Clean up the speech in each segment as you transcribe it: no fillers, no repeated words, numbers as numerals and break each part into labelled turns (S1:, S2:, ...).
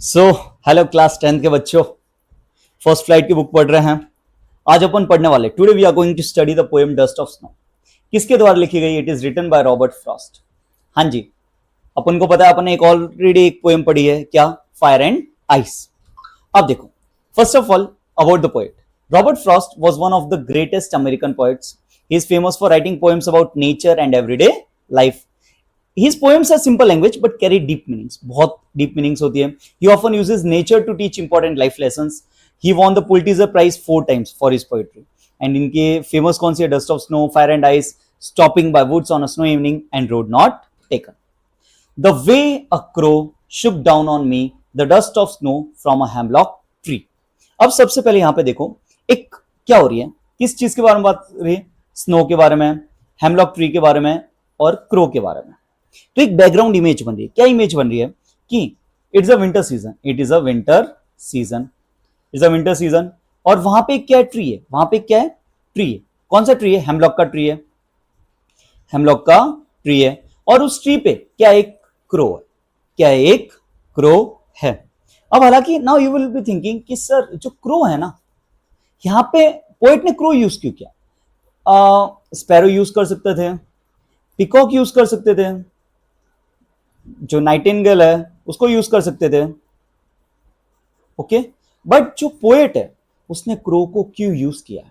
S1: So hello class 10th के बच्चों, first flight की बुक पढ़ रहे हैं। आज अपन पढ़ने वाले today we are going to study the poem dust of snow. किसके द्वारा लिखी गई? It is written by Robert Frost. हाँ जी, अपन को पता है, अपन ने ऑलरेडी एक पोएम पढ़ी है, क्या? Fire and ice. अब देखो, first of all about the poet. Robert Frost was one of the greatest American poets. He is famous for writing poems about nature and everyday life. His poems are simple language but carry deep meanings. बहुत deep meanings होती है. He often uses nature to teach important life lessons. He won the Pulitzer Prize 4 times for his poetry. And इनके famous कौन सी है? Dust of Snow, Fire and Ice, Stopping by Woods on a Snowy Evening, and Road Not Taken. The way a crow shook down on me, the dust of snow from a hemlock tree. अब सबसे पहले यहाँ पे देखो, एक क्या हो रही है, किस चीज के बारे में बात हो रही है? स्नो के बारे में, हेमलॉक ट्री के बारे में और क्रो के बारे में। तो एक बैकग्राउंड इमेज बन रही है। क्या इमेज बन रही है? कि it's a winter season, it is a winter season, is a winter season. और वहां पे क्या है? ट्री है। वहां पे क्या है? ट्री है। कौन सा ट्री है? हेमलॉक का ट्री है। हेमलॉक का ट्री है। और उस ट्री पे क्या? एक क्रो है। क्या है? एक क्रो है। अब हालांकि now you will be thinking कि सर जो क्रो है ना, यहां पे पोएट ने क्रो यूज क्यों किया? स्पैरो यूज कर सकते थे, पिकॉक यूज कर सकते थे, जो नाइटिंगेल है उसको यूज कर सकते थे, ओके। बट जो पोएट है उसने क्रो को क्यों यूज किया है?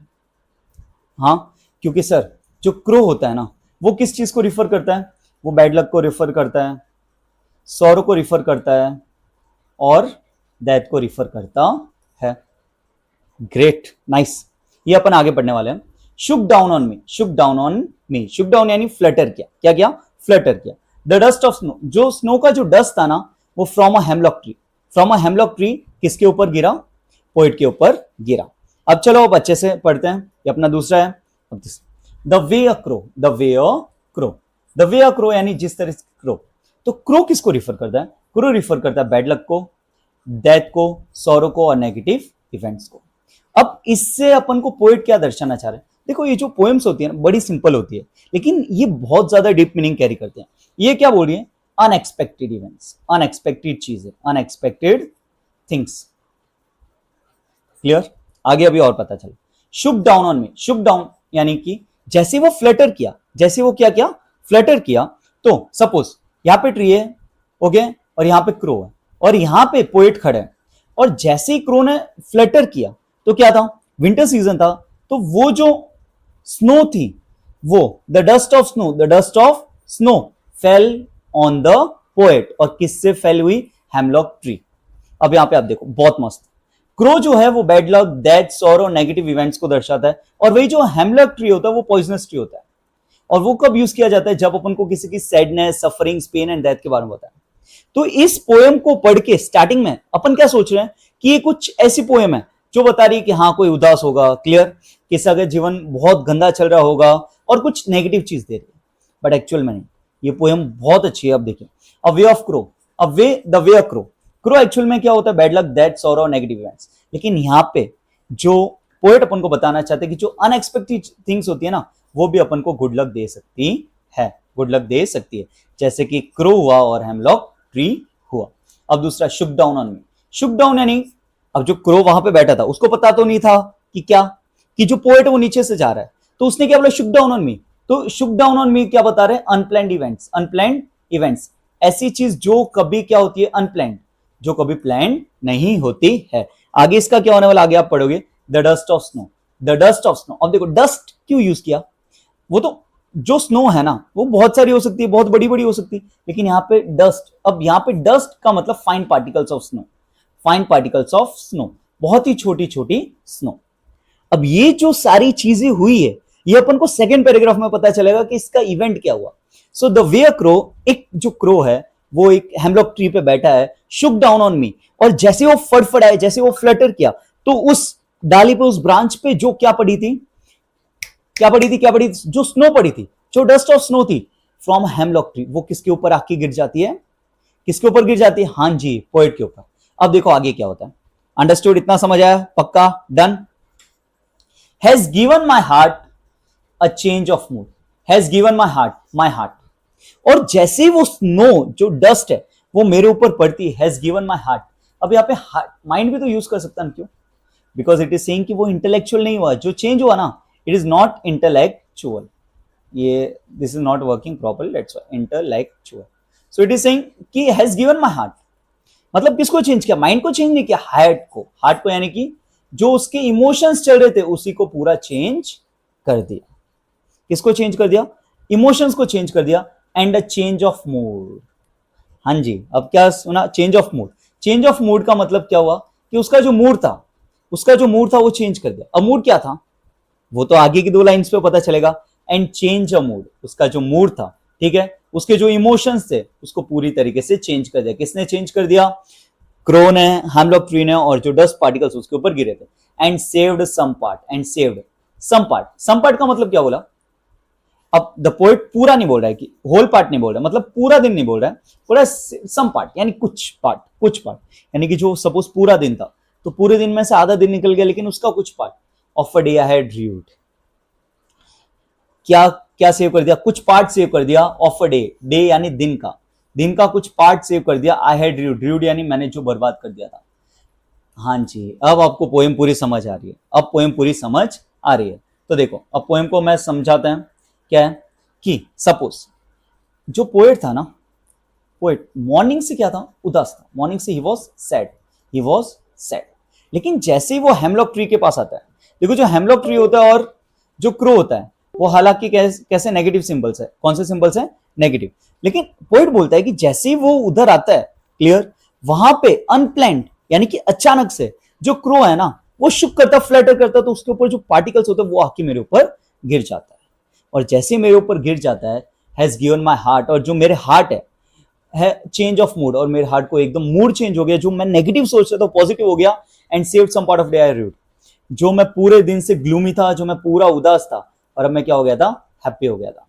S1: हाँ, क्योंकि सर जो क्रो होता है ना, वो किस चीज को रिफर करता है? वो बैड लक को रिफर करता है, सौरो को रिफर करता है और डेथ को रिफर करता है। Great, nice. ये अपन आगे पढ़ने वाले हैं। शुक down on me, Shuk down on me, Shuk down यानी फ्लटर किया। क्या किया? फ्लटर किया। द डस्ट ऑफ स्नो, जो स्नो का जो डस्ट था ना, वो from a hemlock tree, from a hemlock tree किसके ऊपर गिरा? पोएट के ऊपर गिरा। अब चलो अब अच्छे से पढ़ते हैं। ये अपना दूसरा है। The way a crow, the way a crow, the way a crow यानी जिस तरह से क्रो। तो क्रो किसको रिफर करता है? क्रो रिफर करता है बैड लक को, डेथ को, सौरो को और नेगेटिव इवेंट्स को। अब इससे अपन को पोएट क्या दर्शाना चाह रहे हैं? देखो, ये जो पोएम्स होती है ना, बड़ी सिंपल होती है, लेकिन ये बहुत ज्यादा डीप मीनिंग कैरी करते हैं। ये क्या बोल रही है? अनएक्सपेक्टेड इवेंट्स, अनएक्सपेक्टेड चीजें, अनएक्सपेक्टेड थिंग्स। क्लियर? आगे अभी और पता चले। शुक down on me, Shuk down यानी कि जैसे वो फ्लटर किया, जैसे वो क्या किया? फ्लटर किया। तो सपोज यहां पे ट्री है, ओके, और यहां पे क्रो है, और यहां पे पोएट खड़े हैं, और जैसे ही क्रो ने फ्लटर किया तो क्या था? विंटर सीजन था। तो वो जो स्नो थी, वो the dust of snow, the dust of snow fell on the poet. और किससे फेल हुई? Hemlock tree. अब यहां पे आप देखो, बहुत मस्त। क्रो जो है वो bad luck, death, sorrow, negative events को दर्शाता है। और वही जो हेमलॉक ट्री होता है वो पॉइजनस ट्री होता है। और वो कब यूज किया जाता है? जब अपन को किसी की sadness, suffering, pain and death के बारे में बताया। तो इस पोएम को पढ़ के स्टार्टिंग में अपन क्या सोच रहे हैं कि ये कुछ ऐसी पोएम है जो बता रही है कि हाँ कोई उदास होगा, क्लियर, किसी का जीवन बहुत गंदा चल रहा होगा और कुछ नेगेटिव चीज दे रही है। बट एक्चुअल में नहीं, ये पोएम बहुत अच्छी है। अब देखिए, a way of crow, a way, the way of crow. Crow actual में क्या होता है? Bad luck, death, sorrow, negative events. लेकिन यहाँ पे जो पोएट अपन को बताना चाहते हैं कि जो अनएक्सपेक्टेड थिंग्स होती है ना, वो भी अपन को गुड लक दे सकती है, गुड लक दे सकती है। जैसे कि क्रो हुआ और हेमलॉक ट्री हुआ। अब दूसरा, शुक down on me. Shuk down यानी अब जो क्रो वहां पे बैठा था उसको पता तो नहीं था कि क्या, कि जो पोएट है वो नीचे से जा रहा है, तो उसने क्या बोला? शुक डाउन ऑन मी। तो शुक डाउन ऑन मी क्या बता रहे हैं? अनप्लैन्ड इवेंट्स, अनप्लैन्ड इवेंट्स, ऐसी चीज जो कभी क्या होती है? अनप्लैन्ड, जो कभी प्लान नहीं होती है। आगे इसका क्या होने वाला, आगे आप पढ़ोगे। The dust of snow, the dust of snow. अब देखो, डस्ट क्यों यूज किया? वो तो जो स्नो है ना, वो बहुत सारी हो सकती है, बहुत बड़ी बड़ी हो सकती है, लेकिन यहाँ पे डस्ट। अब यहाँ पे डस्ट का मतलब fine particles of snow, fine particles of snow, बहुत ही छोटी छोटी स्नो। अब ये जो सारी चीजें हुई है, ये अपन को सेकेंड पैराग्राफ में पता चलेगा कि इसका इवेंट क्या हुआ। सो द वे क्रो, एक जो क्रो है वो एक हेमलॉक ट्री पे बैठा है, शुक डाउन ऑन मी, और जैसे वो फड़फड़ाए, जैसे वो फ्लटर किया, तो उस डाली पे, उस ब्रांच पे जो क्या पड़ी थी? क्या पड़ी थी? क्या पड़ी थी? जो स्नो पड़ी थी, जो डस्ट ऑफ स्नो थी फ्रॉम हेमलॉक ट्री, वो किसके ऊपर आके गिर जाती है? किसके ऊपर गिर जाती है? हाँ जी, पोएट के ऊपर। अब देखो आगे क्या होता है। अंडरस्टूड? इतना समझ आया? पक्का? Done? Has given my heart a change of mood, has given my heart, my heart. और जैसे वो स्नो, जो डस्ट है, वो मेरे ऊपर पड़ती है, हैज गिवन माई हार्ट। अब यहाँ पे माइंड भी तो यूज कर सकता है, क्यों? बिकॉज इट इज सेइंग कि वो इंटेलेक्चुअल नहीं हुआ, जो चेंज हुआ ना इट इज नॉट इंटेलेक्चुअल, ये this is not working properly, that's why intellectual. So it is saying कि हैज गिवन माय हार्ट, मतलब किसको चेंज किया? माइंड को चेंज नहीं किया, हार्ट को यानी कि जो उसके इमोशंस चल रहे थे उसी को पूरा चेंज कर दिया। किसको चेंज कर दिया? इमोशंस को चेंज कर दिया। And a change of mood, हाँ जी, अब क्या सुना? Change of mood. Change of mood का मतलब क्या हुआ कि उसका जो मूड था वो चेंज कर दिया। अब मूड क्या था वो तो आगे की 2 लाइन्स पे पता चलेगा। एंड चेंज अ मूड, उसका जो मूड था, ठीक है, उसके जो इमोशंस थे उसको पूरी तरीके से चेंज कर दिया। किसने चेंज कर दिया? क्रो ने, हेमलॉक ट्री ने, और जो डस्ट पार्टिकल्स उसके ऊपर गिरे थे। And saved some part, and saved some part. Some part का मतलब क्या बोला? अब द पोएट पूरा नहीं बोल रहा है कि होल पार्ट नहीं बोल रहा है, मतलब पूरा दिन नहीं बोल रहा है, पूरा सम पार्ट यानी कुछ पार्ट यानी कि जो सपोज पूरा दिन था तो पूरे दिन में से आधा दिन निकल गया लेकिन उसका कुछ part. Of a day I had dreamed, क्या सेव कर दिया? कुछ पार्ट सेव कर दिया। ऑफ अ डे यानी दिन का कुछ पार्ट सेव कर दिया। आई हैड ड्रीम्ड यानी मैंने जो बर्बाद कर दिया था। हाँ जी, अब आपको पोएम पूरी समझ आ रही है, अब पोएम पूरी समझ आ रही है। तो देखो अब पोएम को मैं समझाता हूं। क्या है कि सपोज जो पोएट था ना, पोएट मॉर्निंग से क्या था? उदास था। मॉर्निंग से ही वॉज सैड। लेकिन जैसे ही वो हेमलॉक ट्री के पास आता है, देखो जो हेमलॉक ट्री होता है और जो क्रो होता है वो हालांकि कैसे नेगेटिव सिंबल्स है। कौन से सिंबल्स है? नेगेटिव। लेकिन पोएट बोलता है कि जैसे ही वो उधर आता है, क्लियर, वहां पे अनप्लान्ड यानी कि अचानक से जो क्रो है ना वो शुक करता, फ्लटर करता, तो उसके ऊपर जो पार्टिकल्स होते हैं वो आके मेरे ऊपर गिर जाता है। और जैसे मेरे ऊपर गिर जाता है, हैज गिवन माई हार्ट, और जो मेरे हार्ट है चेंज ऑफ मूड, और मेरे हार्ट को एकदम मूड चेंज हो गया, जो मैं नेगेटिव सोच रहा था पॉजिटिव हो गया। And saved some part of day I rued, जो मैं पूरे दिन से ग्लूमी था, जो मैं पूरा उदास था, और अब मैं क्या हो गया था? हैप्पी हो गया था।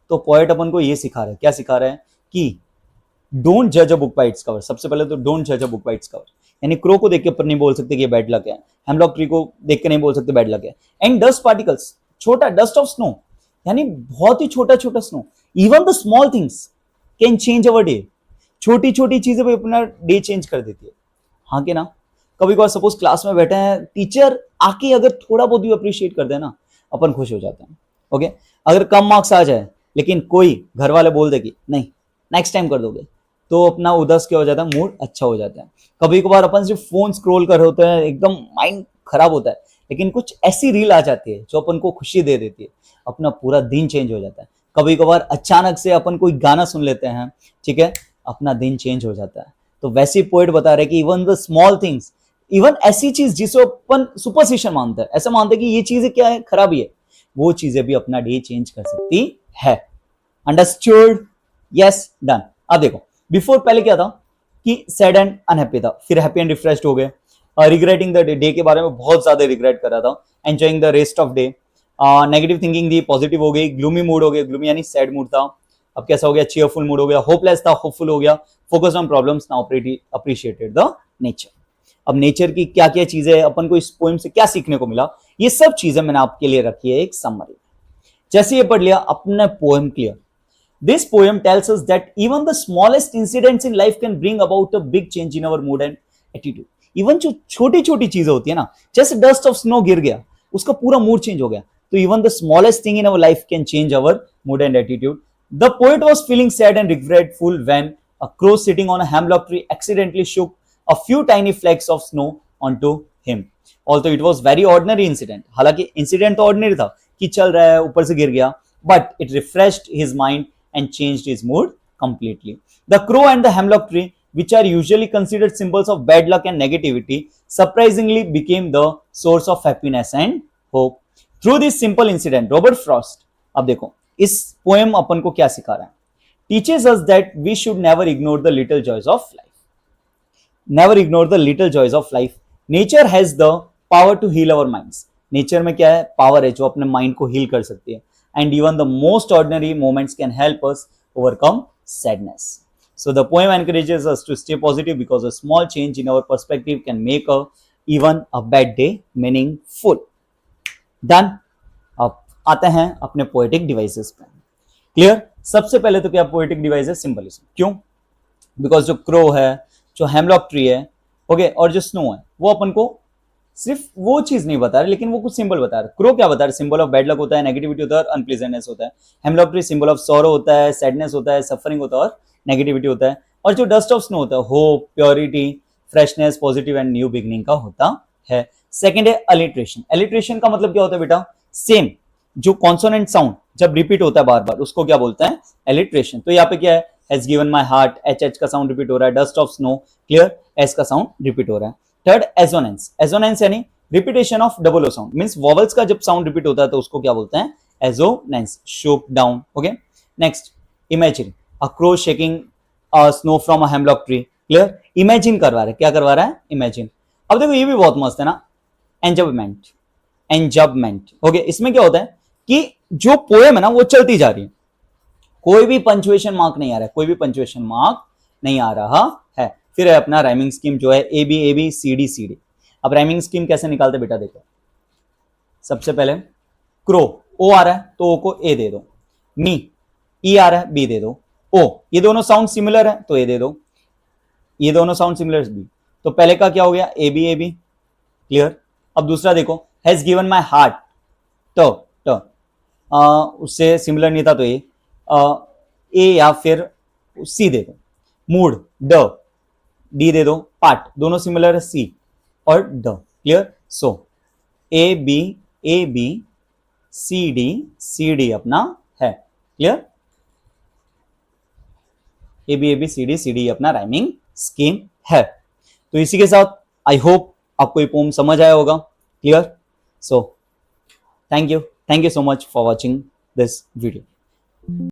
S1: तो पोएट अपन को ये सिखा रहा है, क्या सिखा रहा है? कि डोंट जज a book by its cover. सबसे पहले तो डोंट जज a book by its cover, यानी क्रो को देख के ऊपर नहीं बोल सकते कि ये बैड लक है, हेमलॉक ट्री को देख के नहीं बोल सकते बैड लक है। एंड डस्ट पार्टिकल्स, छोटा डस्ट ऑफ स्नो यानी बहुत ही छोटा छोटा snow, even the small things can change our day. छोटी छोटी चीजें भी अपना डे चेंज कर देती है, हाँ कि ना? कभी कभार सपोज क्लास में बैठे हैं, टीचर आके अगर थोड़ा बहुत भी अप्रिशिएट कर दे ना, अपन खुश हो जाते हैं। ओके, अगर कम मार्क्स आ जाए लेकिन कोई घर वाले बोल दे कि नहीं नेक्स्ट टाइम कर दोगे, तो अपना उदास क्या हो जाता है? मूड अच्छा हो जाता है। कभी कभार अपन सिर्फ फोन स्क्रॉल कर रहे होते हैं, एकदम माइंड खराब होता है, लेकिन कुछ ऐसी रील आ जाती है जो अपन को खुशी दे देती है, अपना पूरा दिन चेंज हो जाता है। कभी कभार अचानक से अपन कोई गाना सुन लेते हैं, ठीक है, अपना दिन चेंज हो जाता है। तो वैसे ही पोएट बता रहे कि even the small things, even ऐसी चीज जिसे अपन सुपरस्टिशन मानते हैं, ऐसा मानते हैं कि ये चीजें क्या है, खराबी है, वो चीजें भी अपना डे चेंज कर सकती है। अंडरस्टूड? Yes, done. अब देखो बिफोर पहले क्या था कि सैड एंड अनहैप्पी था, फिर हैप्पी एंड रिफ्रेश्ड हो गए। रिग्रेटिंग द डे के बारे में बहुत ज्यादा रिग्रेट कर रहा था। Enjoying the rest of day, negative thinking थी, पॉजिटिव हो गई। ग्लूमी मूड हो गया, ग्लूमी यानी सैड मूड था, अब कैसा हो गया? चीयरफुल मूड हो गया। होपलेस था, होपफुल हो गया। Focused on problems, now appreciated the nature. अब नेचर की क्या क्या चीजें अपन को इस पोएम से क्या सीखने को मिला, ये सब चीजें मैंने आपके लिए रखी है एक समरी। जैसे ये पढ़ लिया अपने poem clear. This poem tells us that even the smallest incidents in life can bring about a big change in our mood and attitude. Even जो छोटी छोटी चीजें होती है ना, जैसे डस्ट ऑफ स्नो गिर गया, उसका पूरा मूड चेंज हो गया, तो even the smallest thing in our life can change our mood and attitude. The poet was feeling sad and regretful when a crow sitting on a hemlock tree accidentally shook a few tiny flakes of snow onto him. Although it was very ordinary incident, हालांकि incident तो ordinary था कि चल रहा है ऊपर से गिर गया, but it refreshed his mind and changed his mood completely. The crow and the hemlock tree, which are usually considered symbols of bad luck and negativity, surprisingly became the source of happiness and hope. Through this simple incident, Robert Frost, अब देखो इस poem अपन को क्या सिखा रहा है? Teaches us that we should never ignore the little joys of life. Never ignore the little joys of life. Nature has the power to heal our minds. Nature में क्या है? पावर है जो अपने माइंड को हील कर सकती है। And even the most ordinary moments can help us overcome sadness. So the poem encourages us to stay positive because a small change in our perspective can make even a bad day meaningful. Done. अब आते हैं अपने poetic devices पे। Clear? सबसे पहले तो क्या poetic device है? सिंबलिज्म। क्यों? बिकॉज जो क्रो है, जो हेमलॉक ट्री है, ओके, और जो स्नो है वो अपन को सिर्फ वो चीज नहीं बता रहे, लेकिन वो कुछ सिंबल बता रहे। क्रो क्या बता रहे? सिंबल ऑफ बैड लक होता है, नेगेटिविटी होता है और अनप्लीजेंटनेस होता है। Hemlock tree symbol of sorrow होता है, सैडनेस होता है, सफरिंग होता है और नेगेटिविटी होता है। और जो डस्ट ऑफ स्नो होता है hope, purity, freshness, positive and new beginning का होता है। सेकंड है अलिट्रेशन। अलिट्रेशन का मतलब क्या होता है बेटा? सेम जो कॉन्सोनेंट साउंड जब रिपीट होता है बार बार उसको क्या बोलते हैं? अलिट्रेशन। तो यहाँ पे क्या है? Has given my heart, H H का साउंड रिपीट हो रहा है, dust of snow, clear, S का साउंड रिपीट हो रहा है। Third assonance. एजोनेंस यानी repetition of double O sound, means vowels का जब साउंड रिपीट होता है तो उसको क्या बोलते हैं? एजोनेंस, शोक down. Okay, next imagine, a crow shaking snow from a hemlock tree, clear, imagine करवा रहा है। क्या करवा रहा है? इमेजिन। अब देखो ये भी बहुत मस्त है ना, एंजबमेंट, एंजबमेंट। ओके, इसमें क्या होता है कि जो पोएम है ना वो चलती जा रही है, कोई भी पंचुएशन मार्क नहीं आ रहा है, कोई भी पंचुएशन मार्क नहीं आ रहा है। फिर है अपना राइमिंग स्कीम जो है A B C D C D. अब राइमिंग स्कीम कैसे निकालते बेटा? देखो, सबसे पहले क्रो, ओ आ रहा है तो ओ को ए दे दो, मी, ई आ रहा है बी दे दो, ओ, ये दोनों साउंड सिमिलर है तो ए दे दो, ये दोनों साउंड सिमिलर बी। तो पहले का क्या हो गया? A B, clear. अब दूसरा देखो, हैज गिवन माई हार्ट, तो उससे सिमिलर नहीं था तो ए या फिर सी दे दो, मूड ड, डी दे दो, पार्ट दोनों सिमिलर है सी और ड, clear. So A B C D अपना है, clear. A B C D अपना राइमिंग स्कीम है। तो इसी के साथ आई होप आपको ये पोम समझ आया होगा, clear. So thank you so much for watching this video.